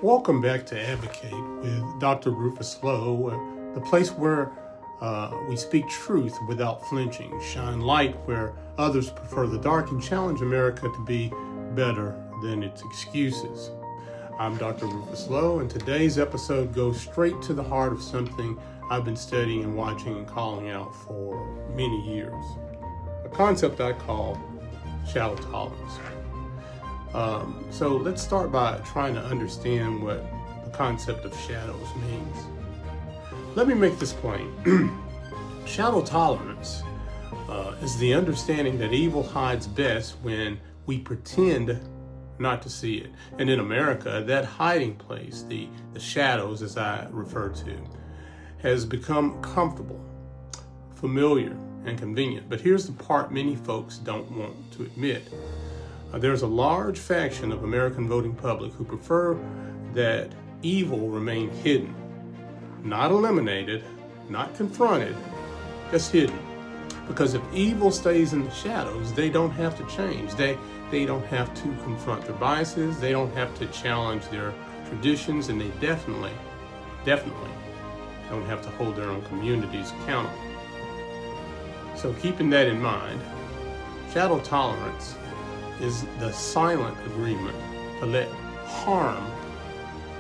Welcome back to Advocate with Dr. Rufus Lowe, the place where we speak truth without flinching, shine light where others prefer the dark, and challenge America to be better than its excuses. I'm Dr. Rufus Lowe, and today's episode goes straight to the heart of something I've been studying and watching and calling out for many years. A concept I call shadow tolerance. So let's start by trying to understand what the concept of shadows means. Let me make this plain. Shadow tolerance is the understanding that evil hides best when we pretend not to see it. And in America, that hiding place, the shadows as I refer to, has become comfortable, familiar, and convenient. But here's the part many folks don't want to admit. There's a large faction of American voting public who prefer that evil remain hidden, not eliminated, not confronted, just hidden. Because if evil stays in the shadows, they don't have to change. They don't have to confront their biases. They don't have to challenge their traditions, and they definitely don't have to hold their own communities accountable. So keeping that in mind, shadow tolerance is the silent agreement to let harm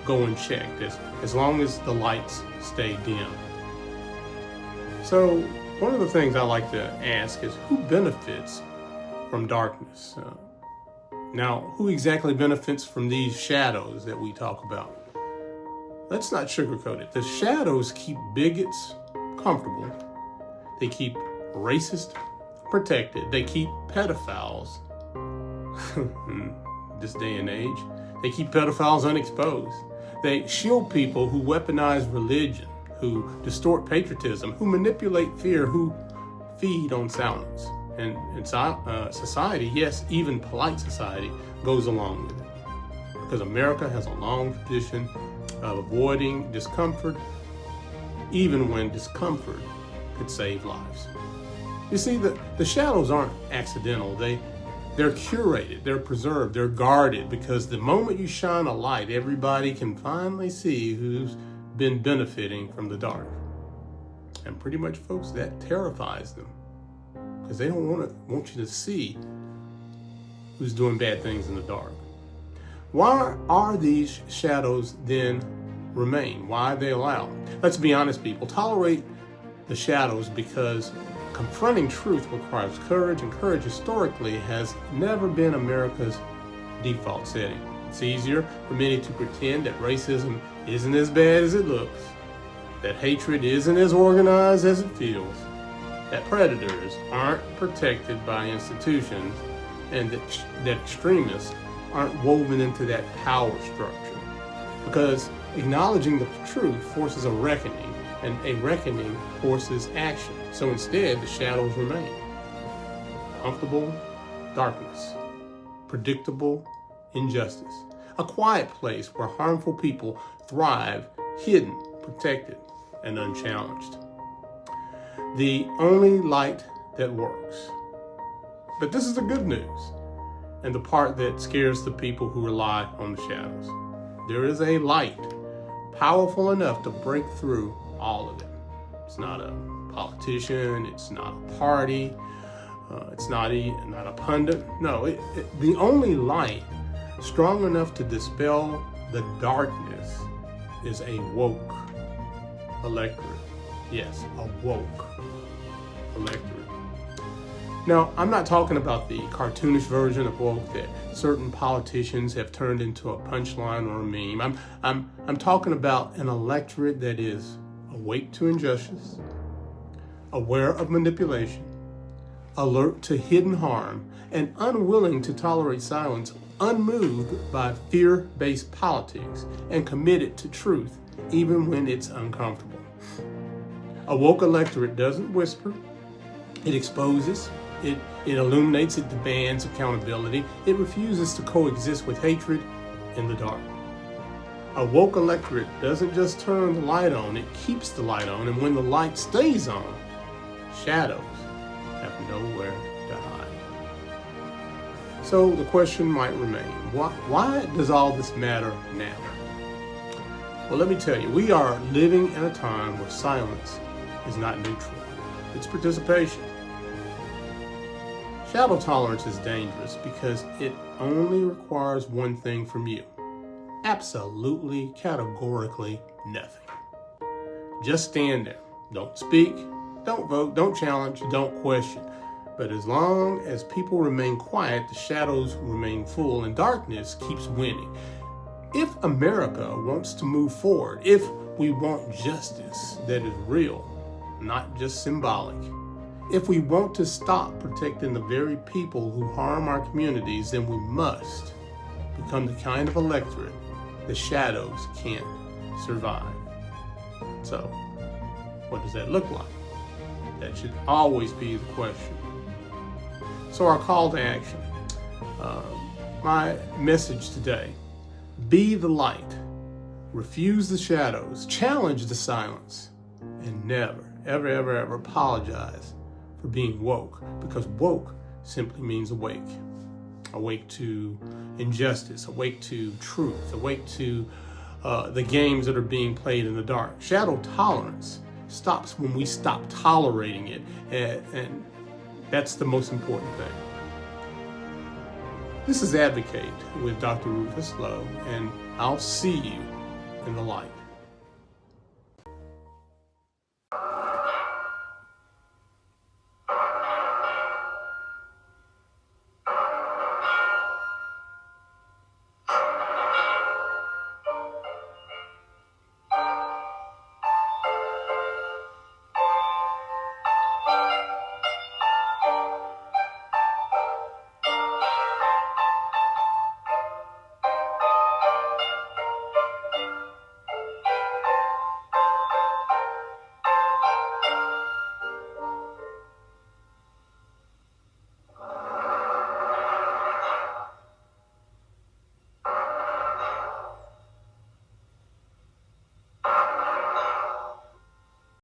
go unchecked as long as the lights stay dim. So one of the things I like to ask is, who benefits from darkness? Now, who exactly benefits from these shadows that we talk about? Let's not sugarcoat it. The shadows keep bigots comfortable. They keep racists protected. They keep pedophiles this day and age. They keep pedophiles unexposed. They shield people who weaponize religion, who distort patriotism, who manipulate fear, who feed on silence. And society, yes, even polite society, goes along with it. Because America has a long tradition of avoiding discomfort, even when discomfort could save lives. You see, the shadows aren't accidental. They're curated, they're preserved, they're guarded, because the moment you shine a light, everybody can finally see who's been benefiting from the dark. And pretty much, folks, that terrifies them, because they don't want you to see who's doing bad things in the dark. Why are these shadows then remain? Why are they allowed? Let's be honest, people. Tolerate the shadows because confronting truth requires courage, and courage historically has never been America's default setting. It's easier for many to pretend that racism isn't as bad as it looks, that hatred isn't as organized as it feels, that predators aren't protected by institutions, and that extremists aren't woven into that power structure. Because acknowledging the truth forces a reckoning, and a reckoning forces action. So instead, the shadows remain. Comfortable darkness, predictable injustice, a quiet place where harmful people thrive, hidden, protected, and unchallenged. The only light that works. But this is the good news, and the part that scares the people who rely on the shadows. There is a light powerful enough to break through all of it. It's not a politician, it's not a party, it's not a pundit. No, the only light strong enough to dispel the darkness is a woke electorate. Yes, a woke electorate. Now, I'm not talking about the cartoonish version of woke that certain politicians have turned into a punchline or a meme. I'm talking about an electorate that is awake to injustice, aware of manipulation, alert to hidden harm, and unwilling to tolerate silence, unmoved by fear-based politics, and committed to truth, even when it's uncomfortable. A woke electorate doesn't whisper, it exposes, it illuminates, it demands accountability, it refuses to coexist with hatred in the dark. A woke electorate doesn't just turn the light on, it keeps the light on, and when the light stays on, shadows have nowhere to hide. So the question might remain, why does all this matter now? Well, let me tell you, we are living in a time where silence is not neutral. It's participation. Shadow tolerance is dangerous because it only requires one thing from you. Absolutely, categorically nothing. Just stand there. Don't speak, don't vote, don't challenge, don't question. But as long as people remain quiet, the shadows remain full and darkness keeps winning. If America wants to move forward, if we want justice that is real, not just symbolic, if we want to stop protecting the very people who harm our communities, then we must become the kind of electorate the shadows can't survive. So, what does that look like? That should always be the question. So our call to action, my message today, be the light, refuse the shadows, challenge the silence, and never, ever, ever, ever apologize for being woke, because woke simply means awake. Awake to injustice, awake to truth, awake to the games that are being played in the dark. Shadow tolerance stops when we stop tolerating it, and that's the most important thing. This is Advocate with Dr. Rufus Lowe, and I'll see you in the light.